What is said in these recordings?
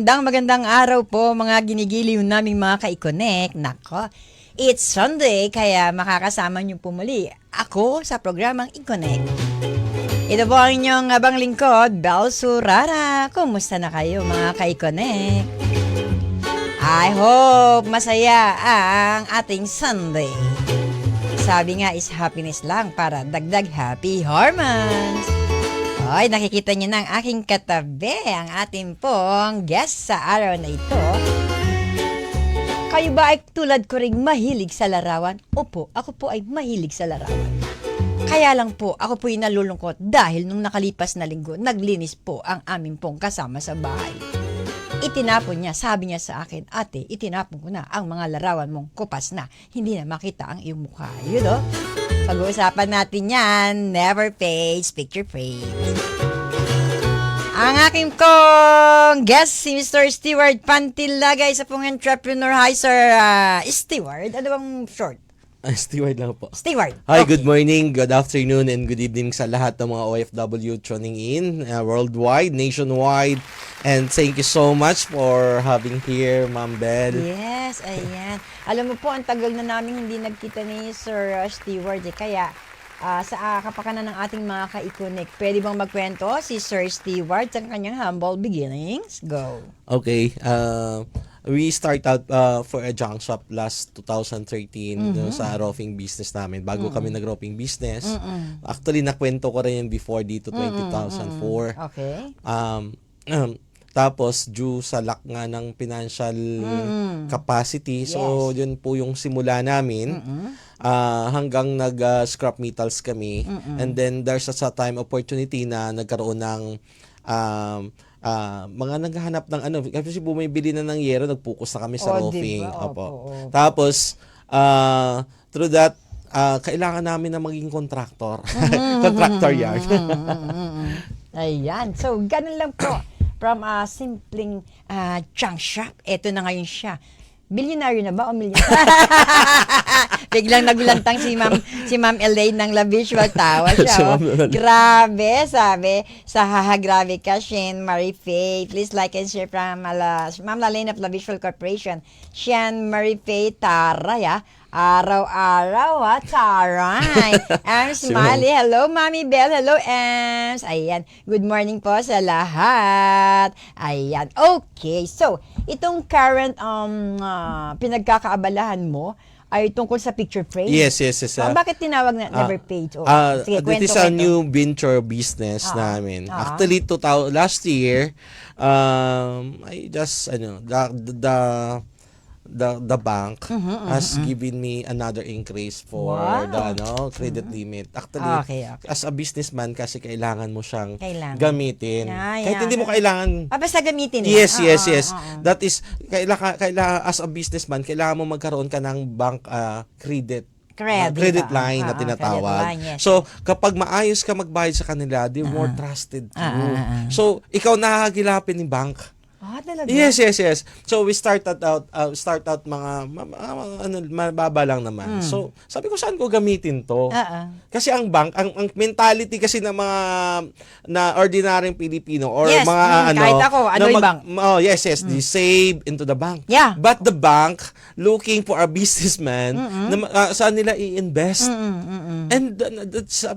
Magandang araw po mga ginigiliw naming mga ka-Connect. Nako, it's Sunday kaya makakasama niyo po muli ako sa programang I-Connect. Ito po ang inyong abang lingkod, Bel Surara. Kumusta na kayo mga ka-Connect? I hope masaya ang ating Sunday. Sabi nga is happiness lang para dagdag happy hormones. Ay, nakikita niyo na ang aking katabi, ang ating pong guest sa araw na ito. Kayo ba ay tulad ko ring mahilig sa larawan? Opo, ako po ay mahilig sa larawan. Kaya lang po, ako po ay nalulungkot dahil nung nakalipas na linggo, naglinis po ang aming pong kasama sa bahay. Itinapon niya, sabi niya sa akin, ate, itinapon ko na ang mga larawan mong kupas na, hindi na makita ang iyong mukha. You know? Pag-uusapan natin yan, never fades, picture frames. Ang aking kong guest, si Mr. Stewart Pantilaga, isa pong entrepreneur. Hi, Sir Stewart. Ano bang short? Steward lang po. Stewart. Hi, Okay. good morning, good afternoon, and good evening sa lahat ng mga OFW tuning in worldwide, nationwide. And thank you so much for having here, Ma'am Bel. Yes, ayan. Alam mo po, ang tagal na namin hindi nagkita ni Sir Stewart. Kaya, sa kapakanan ng ating mga ka-Connect, pwede bang magkwento si Sir Stewart sa kanyang humble beginnings? Go. Okay, we start out for a junk shop last 2013 sa roofing business namin. Bago kami nag-roofing business. Actually, nakwento ko rin yun before dito, 2004. Okay. Tapos, due sa lack nga ng financial capacity, so yun po yung simula namin. Hanggang nag-scrap metals kami. And then, there's a time opportunity na nagkaroon ng mga naghahanap ng ano, kasi bumibili na ng yero, nag-focus na kami sa roofing. Diba? Opo. Opo. Tapos, through that, kailangan namin na maging contractor. Contractor yard. Ayan. So, ganun lang po. From a simpleng junk shop, eto na ngayon siya. Bilyonaryo na ba o milyon? Biglang naglantang si Ma'am Elaine ng La Visual Tawa siya. Grabe, sabi. Sa grabe ka, Shane Marie Faye. Please like and share from Ma'am Elaine of La Visual Corporation. Shane Marie Faye Taraya. Araw-araw, taray. Ems Smiley, hello, Mami Bell, hello, Ems. Ayan, good morning po sa lahat. Ayan, okay. So, itong current pinagkakaabalahan mo ay tungkol sa picture frame? Yes. Bakit tinawag na never paid? Sige, This is a new venture business namin. Actually, last year, I just, the bank has given me another increase for the credit limit. Actually, Okay. as a businessman kasi kailangan mo siyang Kailangan. gamitin. Yeah. Kahit hindi mo kailangan. Basta gamitin. Yes. That is kailangan as a businessman, kailangan mo magkaroon ka ng bank credit line na tinatawag. Credit line, yes. So, kapag maayos ka magbayad sa kanila, they're more trusted to you. So, ikaw nahahagilapin ni bank. Talaga? Yes. So we started out mga mababa lang naman. So sabi ko, saan ko gamitin to? Kasi ang bank, ang mentality kasi ng mga na ordinaryong Pilipino or Yes, mga kahit ako, ano yung bank? Yes, they save into the bank. Yeah. But the bank looking for a businessman na saan nila i-invest. And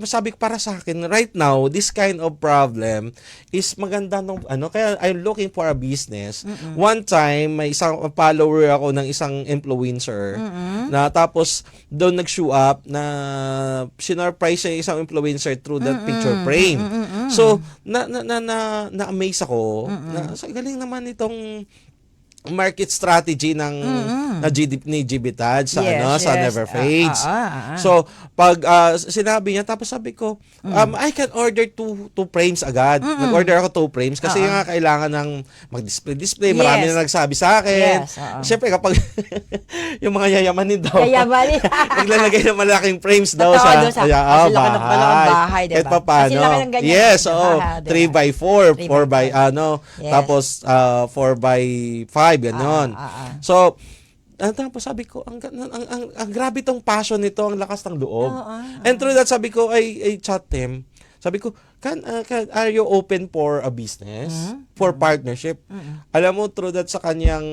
sabi ko, para sa akin right now, this kind of problem is maganda nung kaya I'm looking for a business. One time, may isang follower ako ng isang influencer na tapos doon nag-show up na sinurprise siya isang influencer through that picture frame. So, na-amaze ako na sa galing naman itong market strategy ng ni GB-TAD sa sa Never Fades. So pag sinabi niya, tapos sabi ko, I can order two frames agad. Nag-order ako 2 frames kasi nga kailangan ng mag-display. Marami na nagsabi sa akin. Siyempre kapag yung mga yayamanin daw, naglalagay ng malaking frames daw sa bahay. Kahit pa paano. Yes, 3x4, 4x tapos 4x5, ganon. So, tapos sabi ko, ang grabe tong passion nito, ang lakas ng loob. And through that, sabi ko, I chat him. Sabi ko, are you open for a business? For partnership? Alam mo, through that sa kanyang,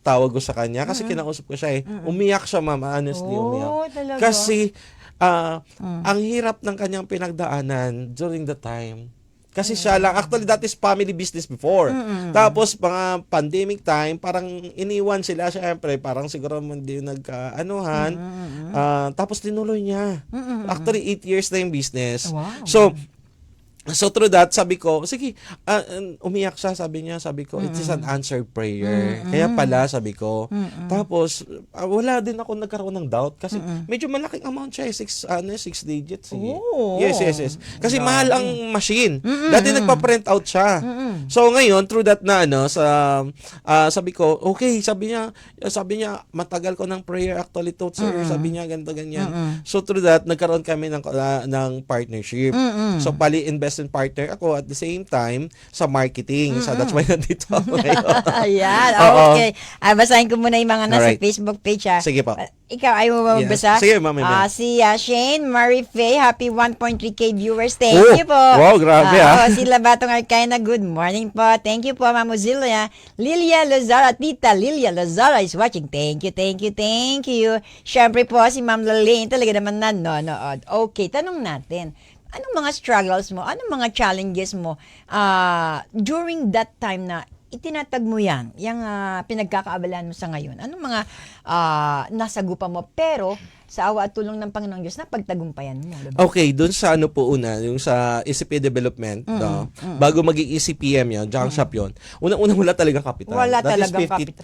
tawag ko sa kanya, kasi kinausap ko siya umiyak siya, ma'am, honestly, umiyak. talaga? Kasi, ang hirap ng kanyang pinagdaanan during the time. Kasi siya lang, actually that is family business before. Tapos mga pandemic time, parang iniwan sila syempre, parang siguro hindi nagkaanuhan. Tapos tinuloy niya. Actually 8 years na yung business. Wow. So through that, sabi ko, sige, umiyak siya, sabi ko, it is an answered prayer. Kaya pala, sabi ko. Tapos, wala din ako nagkaroon ng doubt kasi medyo malaking amount siya, 6 digits. Oh. Yes. Kasi mahal ang machine. Dati nagpa-print out siya. So ngayon, through that na sabi ko, okay, sabi niya, matagal ko ng prayer actually to, sir. Sabi niya, ganito, ganyan. So through that, nagkaroon kami ng partnership. So pali investment partner ako at the same time sa marketing. So that's why nandito ako ngayon. Ayan, okay. Basahin ko muna yung mga nasa Alright. Facebook page ha. Sige po. Ikaw, ayaw mo ba magbasa? Sige, ma'am. Si Shane Marie Faye, happy 1.3K viewers. Thank you po. Wow, grabe Si Labatong Arcana, good morning po. Thank you po, Ma'am Ozilla. Lilia Lazara, Tita Lilia Lazara is watching. Thank you. Siyempre po, si Ma'am Lalaine, talaga naman nanonood. Okay, tanong natin. Anong mga struggles mo? Anong mga challenges mo during that time na itinatag mo yan, yung pinagkakaabalan mo sa ngayon? Anong mga nasagupan mo? Pero sa awa at tulong ng Panginoong Diyos, napagtagumpayan mo. Diba? Okay, dun sa po una, yung sa ECP development, bago maging ECPM yun, junk shop yun, unang-unang wala talagang kapital. Wala That is talagang kapital.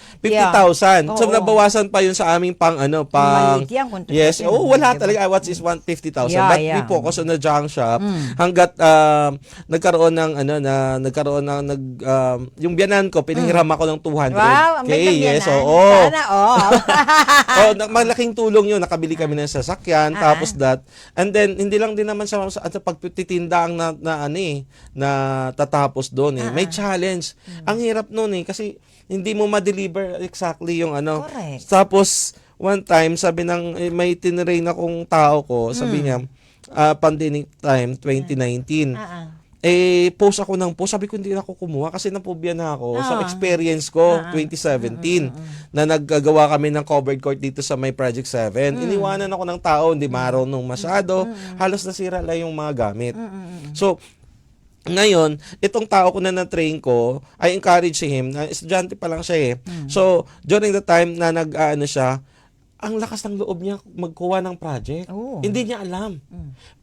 50,000. So, Oo. nabawasan pa yun sa aming Maliit yan kung yes, tutusin. wala Diba? talaga. What is 150,000? Yeah, But yeah. we focus on the junk shop hanggat nagkaroon ng yung biyanan ko, pinahiram ako ng 200. Wow, ang Okay, ganda yes, yan. oo. Sana all. Malaking tulong yun. Nakabili kami ng sasakyan, tapos that. And then, hindi lang din naman sa pagtitinda ang na tatapos doon eh. May challenge. Ang hirap noon eh, kasi hindi mo ma-deliver exactly yung Correct. Tapos, one time, sabi may tinrain akong tao ko, sabi niya, pandemic time, 2019. Post ako ng post. Sabi ko, hindi ako kumuha kasi napubya na ako sa experience ko, 2017, na naggagawa kami ng covered court dito sa may Project 7. Iniwanan ako ng tao, hindi marunong masyado. Halos nasira lang yung mga gamit. So, ngayon, itong tao ko na na-train ko, I encourage him, na estudyante pa lang siya eh. So, during the time na siya, ang lakas ng loob niya magkuha ng project. Hindi niya alam.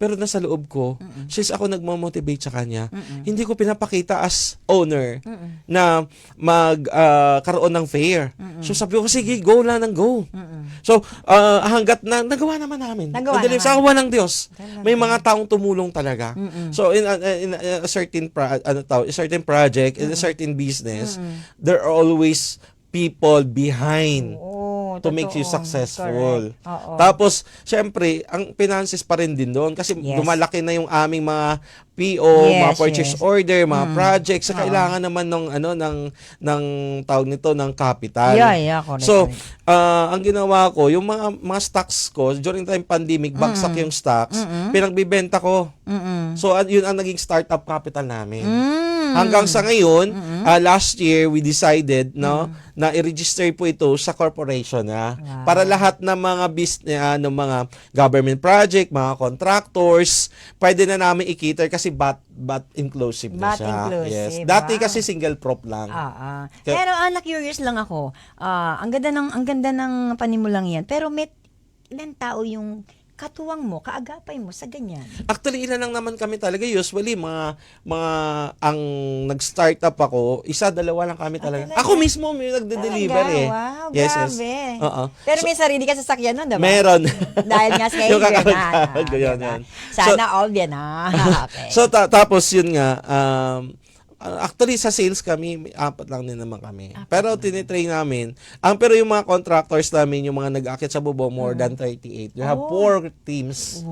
Pero nasa loob ko, since ako nagmo-motivate sa kanya, hindi ko pinapakita as owner na magkaroon ng fair. So sabi ko, sige, go lang ng go. So hanggat na nagawa naman namin. Sa awa ng Diyos, may mga taong tumulong talaga. So in a certain project, in a certain business, there are always people behind to make you successful. Tapos, syempre, ang finances pa rin din doon kasi lumalaki na yung aming mga PO, mga purchase order, mga projects, sa kailangan naman ng tawag nito, ng capital. Correct. So, ang ginawa ko, yung mga stocks ko, during time pandemic, bagsak yung stocks, pinagbibenta ko. So, yun ang naging startup capital namin. Hanggang sa ngayon, last year, we decided na i-register po ito sa corporation para lahat ng mga business, mga government project, mga contractors, pwede na namin i-cater kasi bat inclusive na siya. Yes. Dati kasi single prop lang. Pero curious lang ako. Ang ganda ng panimulang yan. Pero may ilang tao yung katuwang mo, kaagapay mo sa ganyan? Actually, ilan lang naman kami talaga. Usually, mga ang nag-startup ako, dalawa lang kami talaga. Ako mismo may nagde-deliver eh. Wow, yes, grabe. Yes. Pero may sarili ka sasakyan nun, diba? Meron. Dahil nga sa Yung kayo kakawag ko yan. Sana all yan Okay. So, tapos yun nga, actually, sa sales kami, 4 lang din naman kami. Pero tinitrain namin. Pero yung mga contractors namin, yung mga nag-akit sa bubong, more than 38. You have 4 teams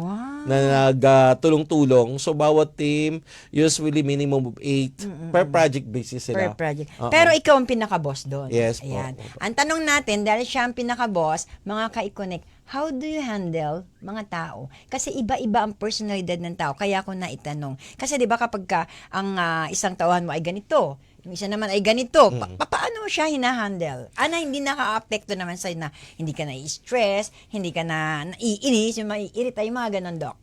na nagtulong-tulong. So, bawat team, usually minimum of 8 per project basis sila. Per project. Pero ikaw ang pinaka-boss doon. Yes po. Ayan. Ang tanong natin, dahil siya ang pinaka-boss, mga ka-Iconic, how do you handle mga tao? Kasi iba-iba ang personalidad ng tao. Kaya ako naitanong. Kasi di ba kapag ang isang tauhan mo ay ganito, yung isa naman ay ganito, paano mo siya hinahandle? Hindi naka-apekto naman sa'yo na hindi ka na-stress, hindi ka na naiinis, yung maiirita, yung mga ganon, Doc.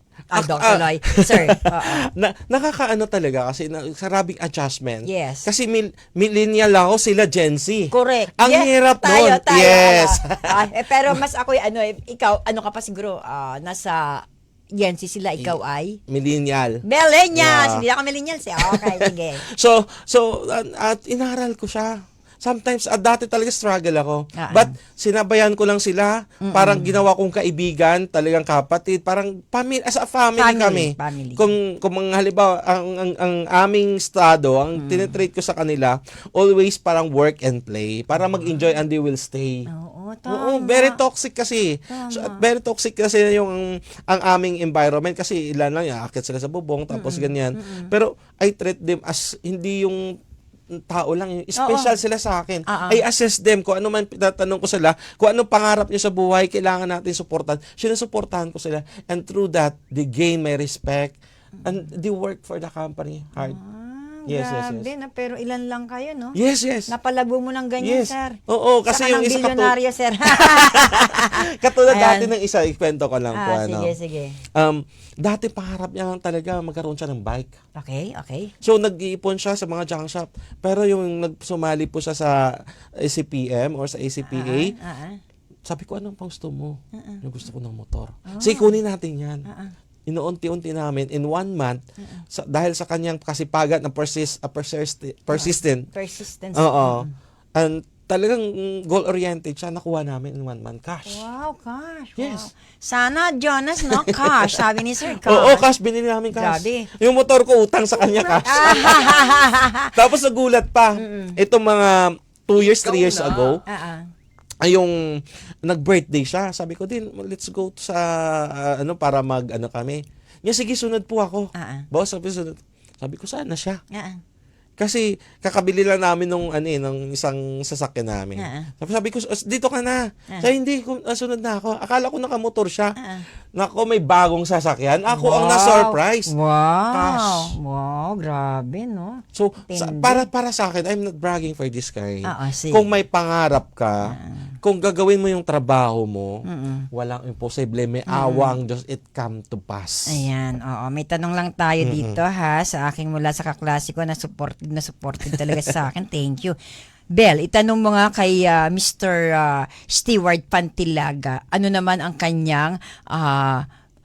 Doc Tuloy. Sir. Nakakaano talaga kasi sarabing adjustment. Yes. Kasi millennial ako, sila Gen Z. Correct. Ang hirap tayo, nun. tayo, Yes. pero mas ako, ikaw, ka pa siguro, nasa Gen Z sila, ikaw ay? Millennial. Millennials! Hindi ako millennials eh. Okay, sige. So at inaral ko siya. Sometimes, dati talaga struggle ako. But, sinabayan ko lang sila. Parang ginawa kong kaibigan, talagang kapatid. Parang, as a family kami. Family. Kung mga halimbawa, ang aming estado, ang tinitreat ko sa kanila, always parang work and play. Para mag-enjoy and they will stay. Oo, tama. Oo, very toxic kasi. Tama. So, very toxic kasi yung ang aming environment kasi ilan lang, akit sila sa bubong, tapos ganyan. Pero, I treat them as hindi yung tao lang, special sila sa akin. I assess them kung ano man tinatanong ko sila, kung anong pangarap niyo sa buhay, kailangan natin suportahan. Sinusuportahan ko sila. And through that, they gain my respect and they work for the company hard. Yes. Grabe na, pero ilan lang kayo, no? Yes. Napalago mo ng ganyan, Yes. sir. Oo, kasi Saka yung ng isa bilyonaryo, sir. katulad Ayan. dati ng isa, ikwento ko lang po. Sige. Dati pangarap niya lang talaga magkaroon siya ng bike. Okay. So, nag-iipon siya sa mga junk shop. Pero yung nagsumali po siya sa ACPM or sa ACPA, sabi ko, anong gusto mo? Yung gusto ko ng motor. Sige, kunin natin yan. Inuunti-unti namin in 1 month dahil sa kanyang kasipagan ng persistent. Persistence. Oo. And talagang goal-oriented siya, nakuha namin in 1 month cash. Wow, cash. Yes. Wow. Sana, Jonas, no? Cash. Sabi ni Sir, cash. Oo, cash. Binili namin cash. Grabe. Yung motor ko, utang sa kanya cash. Tapos nagulat pa. Itong mga 2 years, 3 years ago, ay yung nag-birthday siya. Sabi ko din, let's go sa para kami. Niya, sige, sunod po ako. Boss, sabi ko, sana siya. Kasi kakabili lang namin nung isang sasakyan namin. Sabi ko, dito ka na. Sabi, hindi, sunod na ako. Akala ko nakamotor siya. Nako, may bagong sasakyan. Ako ang na-surprise. Wow. Cash. Wow, grabe, no? So, para sa akin, I'm not bragging for this kind. Sige. Kung may pangarap ka, kung gagawin mo yung trabaho mo, walang imposible. May awang Diyos, it come to pass. Ayan, oo. May tanong lang tayo dito, sa aking mula sa kaklase ko na supported talaga sa akin. Thank you. Bel, itanong mo nga kay Mr. Stewart Pantilaga, ano naman ang kanyang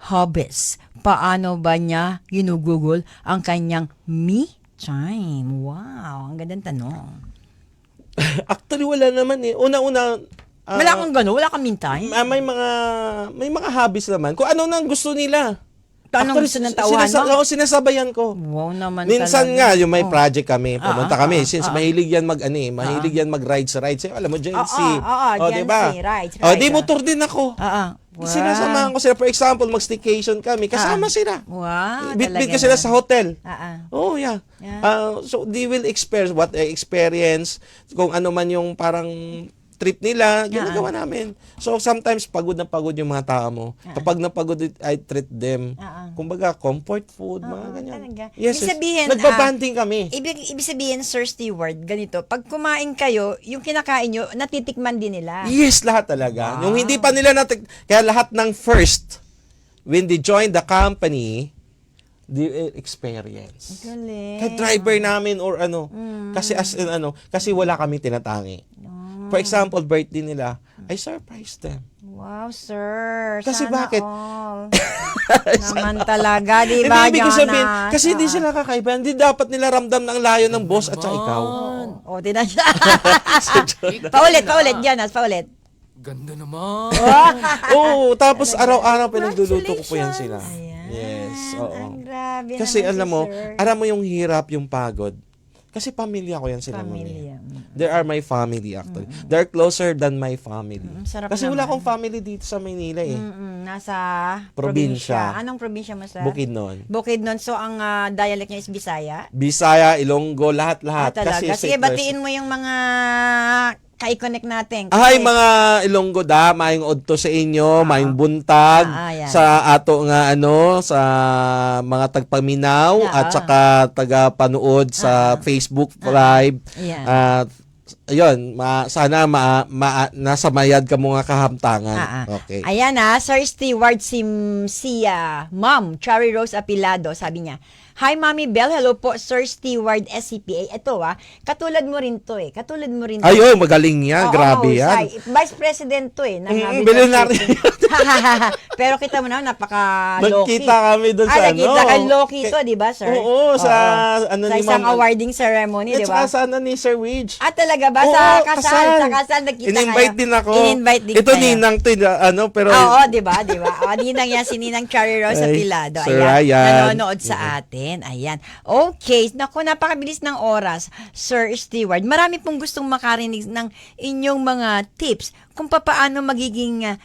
hobbies? Paano ba niya ginugugol ang kanyang me time? Wow, ang gandang tanong. Actually, wala naman eh. Una-una, wala kang gano'n? Wala kang me time? may mga hobbies naman. Kung ano nang gusto nila. Anong gusto ng tauhan mo? Sinasabayan ko. Wow naman Minsan talaga. nga, yung may project kami, pumunta kami, since mahilig yan mahilig yan mag-rides. Alam mo, Gen Z. Gen diba? Z, rides. Di motor din ako. Wow. Sinasamahan ko sila. For example, mag-staycation kami, kasama sila. Wow, Bitbit ko sila sa hotel. Oh, yeah. Yeah. So, they will experience what I experience, kung ano man yung parang trip nila, ginagawa namin. So, sometimes, pagod na pagod yung mga tao mo. Kapag napagod, I treat them. Kumbaga, comfort food, mga ganyan. Talaga. Yes, Ibig sabihin, nagbabanding kami. Ibig sabihin, Sir Stewart, ganito, pag kumain kayo, yung kinakain nyo, natitikman din nila. Yes, lahat talaga. Wow. Yung hindi pa nila kaya lahat ng first, when they join the company, they experience. Galing. Kahit driver namin or kasi kasi wala kami tinatangi. For example, birthday nila, I surprise them. Wow, sir. Kasi sana bakit? all. Naman talaga, di ba, Hindi, ibig ko sabihin, Jonas? kasi hindi sila kakaiba. Hindi dapat nila ramdam ng layo ng boss at saka ikaw. Tinan siya. paulit, Jonas, paulit. Ganda naman. Oo, tapos araw-araw pinagluluto ko po yan sila. Ayan. Yes, oo. Ang grabe Kasi naman alam mo yung hirap, yung pagod. Kasi pamilya ko yan sila. Pamilya. They are my family actually. They're closer than my family. Sarap Kasi wala naman. akong family dito sa Maynila eh. Nasa Probinsya. Anong probinsya mo, sir? Bukidnon. Bukidnon. So, ang dialect niya is Bisaya? Bisaya, Ilonggo, lahat-lahat. Talaga. Kasi Sige, batiin mo yung mga ka-connect natin. Ay, mga Ilonggo da, maayong odto sa inyo, maayong buntag yan. sa ato nga sa mga tagpaminaw at saka taga-panood sa Facebook Live. Yan. At ayun, sana nasa mayad ka mga kahamtangan. Okay. Ayan Sir Stewart, si Ma'am Cherry Rose Apilado, sabi niya, "Hi Mommy Bell, hello po Sir Stewart SCPA." Ito katulad mo rin to Katulad mo rin to. Ayun, magaling niya. Oo, Grabe mahusay. yan. Vice President to ng Habitat Bilyonaryo. City. Pero kita mo na, napaka-low-key. Nagkita kami doon sa Nakita ka low-key to, di ba, sir? Oo, sa sa ni isang Ma'am. awarding ceremony, di ba? At saka ni Sir Widge. Talaga ba? Oo, Sa kasal, nagkita In-invite kayo. din ako. In-invite din Ito kayo. ninang to, pero Oo, di ba? Ninang yan, si Ninang Cherry Rose Ay, Apilado. Sir Ayan, Ryan. nanonood sa atin. Ayan. Okay. Naku, napakabilis ng oras, Sir Stewart. Marami pong gustong makarinig ng inyong mga tips kung paano magiging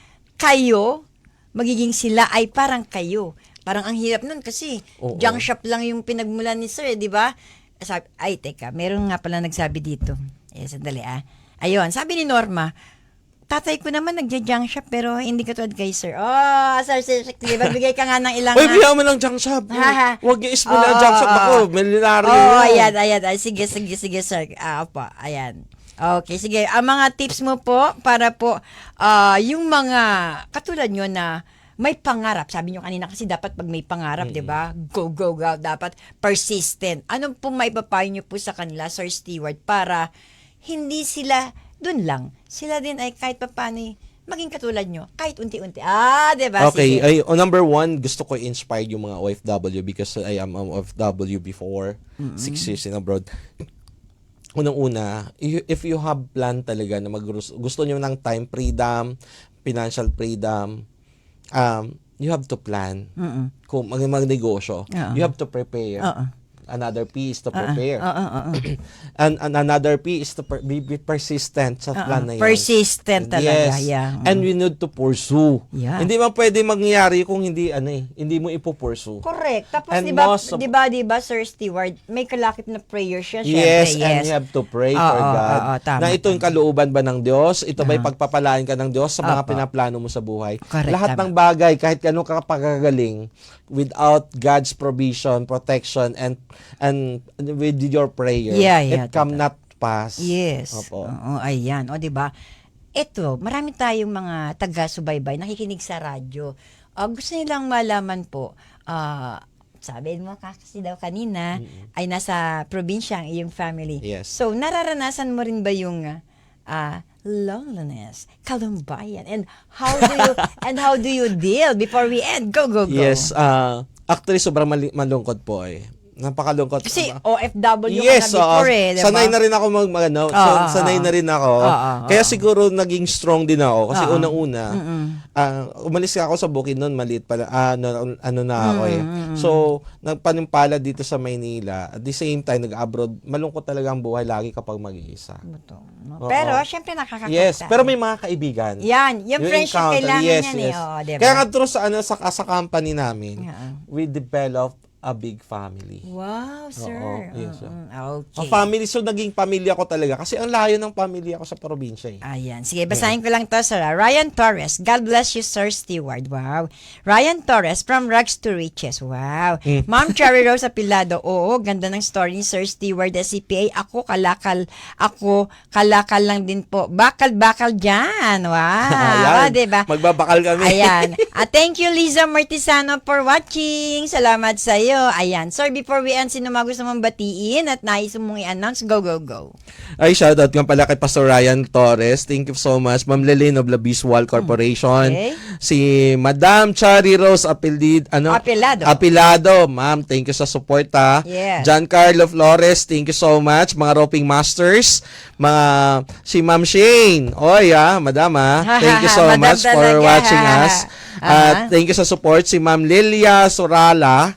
magiging sila ay parang kayo. Parang ang hirap nun kasi Oo. junk shop lang yung pinagmulan ni Sir, di ba? Teka, meron nga pala nagsabi dito. Sandali Ayun, sabi ni Norma, tatay ko naman nagja-junk shop pero hindi katulad kay Sir. Sir, sige, magbigay ka nga ng ilang... Uy, bigyan mo ng junk shop. Huwag niyo ismula junk shop. Ako, milyonaryo ayan. yan. Sige, Sir. Opo, ayan. Okay, sige. Ang mga tips mo po para po yung mga katulad nyo na may pangarap. Sabi nyo kanina kasi dapat pag may pangarap, di ba? Go. Dapat persistent. Anong po maipapayo nyo po sa kanila, Sir Stewart, para hindi sila dun lang. Sila din ay kahit papaano maging katulad nyo. Kahit unti-unti. Di ba? Okay, Sige. number one, gusto ko i-inspire yung mga OFW because I am an OFW before, 6 years in abroad. Unang-una, if you have plan talaga na gusto nyo ng time freedom, financial freedom, you have to plan. Kung mag-negosyo, you have to prepare. Another P is to prepare. And another P is to be persistent sa plan na yun. Persistent talaga. Yes. Yeah. And we need to pursue. Yeah. Hindi man pwede mangyari kung hindi hindi mo ipo-pursue. Correct. Tapos And 'di ba Sir Stewart, may kalakip na prayer siya Yes, syempre. and you have to pray for God. Tama, na ito yung kalooban ba ng Diyos? Ito ba'y pagpapalain ka ng Diyos sa mga Opo. pinaplano mo sa buhay? Correct, Lahat tama. ng bagay, kahit gano'ng kapagagaling, without God's provision, protection, and with your prayer, it cannot pass. Yes. Opo. Oo, ayan. O, di ba? Ito, marami tayong mga taga-subaybay, nakikinig sa radyo. Gusto nilang malaman po, sabi mo kasi daw kanina, ay nasa probinsya ang iyong family. Yes. So, nararanasan mo rin ba yung loneliness, kalumbayan, and how do you deal before we end? Go. Yes. Actually, sobrang malungkot po Napakalungkot. Kasi OFW yes, ka na before diba? Sanay na rin ako sanay na rin ako. Kaya siguro naging strong din ako kasi unang-una umalis ako sa Bukidnon, maliit pa na ako So, nagpanimpala dito sa Maynila. At the same time nag-abroad, malungkot talaga ang buhay lagi kapag mag-iisa. Pero syempre nakakakita. Yes, pero may mga kaibigan. Yan, yung friendship encounter, kailangan yes. diba? Kaya nga through sa company namin, we developed a big family. Wow, sir. Oo, yes, okay. Ang family, so naging pamilya ko talaga. Kasi ang layo ng pamilya ko sa probinsya Ayan. Sige, basahin ko lang to, sir. Ryan Torres. God bless you, Sir Stewart. Wow. Ryan Torres, from rags to riches. Wow. Ma'am Cherry Rose Apilado. Oo, ganda ng story ni Sir Stewart SCPA. Ako, kalakal lang din po. Bakal dyan. Wow. Ayan. Diba? Magbabakal kami. Ayan. Thank you, Liza Martisano, for watching. Salamat sa iyo. Ayan. Sir, before we end, sino mga gusto mong batiin at nais mong i-announce? Go. Ay, shoutout nga pala kay Pastor Ryan Torres. Thank you so much. Ma'am Lelene of La Visual Corporation. Okay. Si Madam Cherry Rose Apilado. Ma'am, thank you sa support Yes. Giancarlo Flores, thank you so much. Mga roping masters. Si Ma'am Shane. Oy, Madam, thank you so Madam much for talaga. watching us. Thank you sa support si Ma'am Lilia Sorala.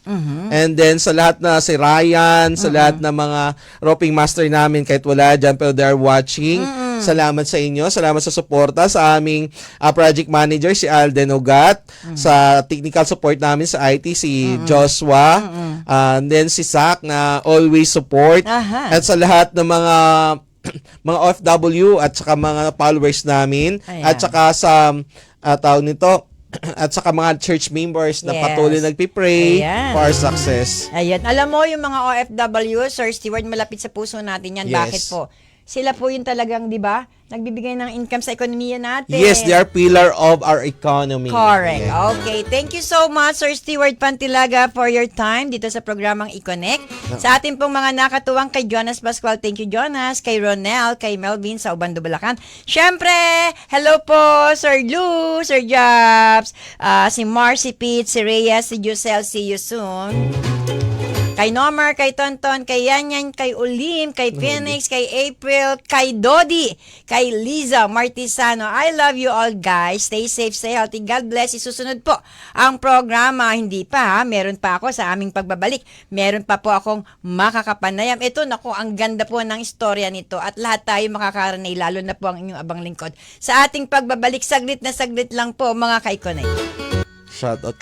And then sa lahat na si Ryan, sa lahat na mga roping master namin kahit wala dyan pero they're watching. Salamat sa inyo. Salamat sa suporta sa aming project manager si Alden Ugat, sa technical support namin sa IT si Joshua, and then si Zach na always support. At sa lahat ng mga mga OFW at saka mga followers namin Ayan. at saka sa tawag nito at saka mga church members na Yes. patuloy nagpipray Ayan. for our success. Ayan. Alam mo, yung mga OFW, Sir Stewart, malapit sa puso natin yan. Yes. Bakit po? Sila po yung talagang, di ba, nagbibigay ng income sa ekonomiya natin. Yes, they are pillar of our economy. Correct. Yeah. Okay. Thank you so much, Sir Stewart Pantilaga, for your time dito sa programang I-Connect. Sa ating pong mga nakatuwang kay Jonas Pascual. Thank you, Jonas. Kay Ronel, kay Melvin sa Ubando, Bulacan. Siyempre, hello po, Sir Lou, Sir Jobs, si Marcy Pete, si Rhea, si Giselle. See you soon. Kay Nomar, kay Tonton, kay Yanyan, kay Ulim, kay Phoenix, kay April, kay Dodi, kay Liza Martisano. I love you all, guys. Stay safe, stay healthy. God bless. Isusunod po ang programa. Hindi pa, ha? Meron pa ako sa aming pagbabalik. Meron pa po akong makakapanayam. Ito, naku, ang ganda po ng istorya nito at lahat tayo makakaranay, lalo na po ang inyong abang lingkod. Sa ating pagbabalik, saglit na saglit lang po, mga ka-I-Connect. Shout out.